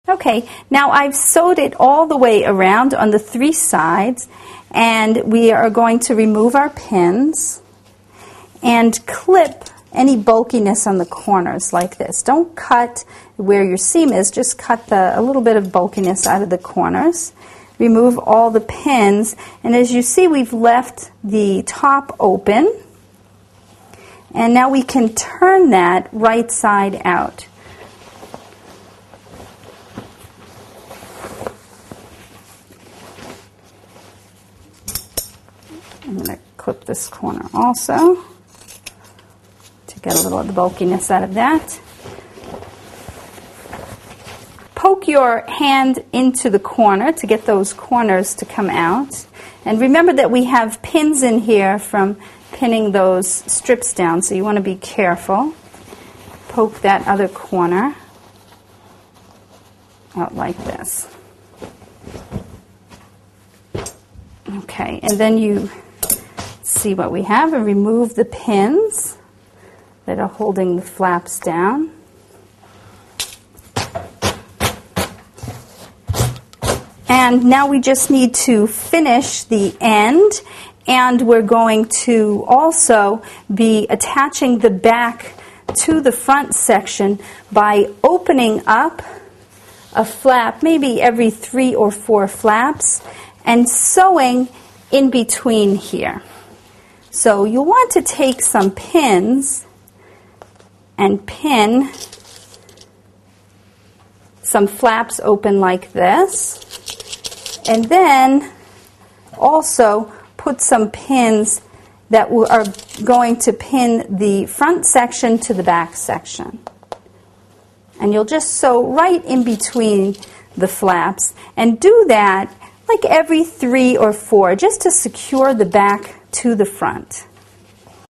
Okay, now I've sewed it all the way around on the 3 sides, and we are going to remove our pins and clip any bulkiness on the corners like this. Don't cut where your seam is, just cut a little bit of bulkiness out of the corners. Remove all the pins, and as you see, we've left the top open, and now we can turn that right side out. I'm going to clip this corner also to get a little of the bulkiness out of that. Poke your hand into the corner to get those corners to come out. And remember that we have pins in here from pinning those strips down, so you want to be careful. Poke that other corner out like this. Okay, and then you see what we have and remove the pins that are holding the flaps down. And now we just need to finish the end, and we're going to also be attaching the back to the front section by opening up a flap, maybe every 3 or 4 flaps, and sewing in between here. So you'll want to take some pins and pin some flaps open like this, and then also put some pins that are going to pin the front section to the back section. And you'll just sew right in between the flaps, and do that like every 3 or 4, just to secure the back to the front.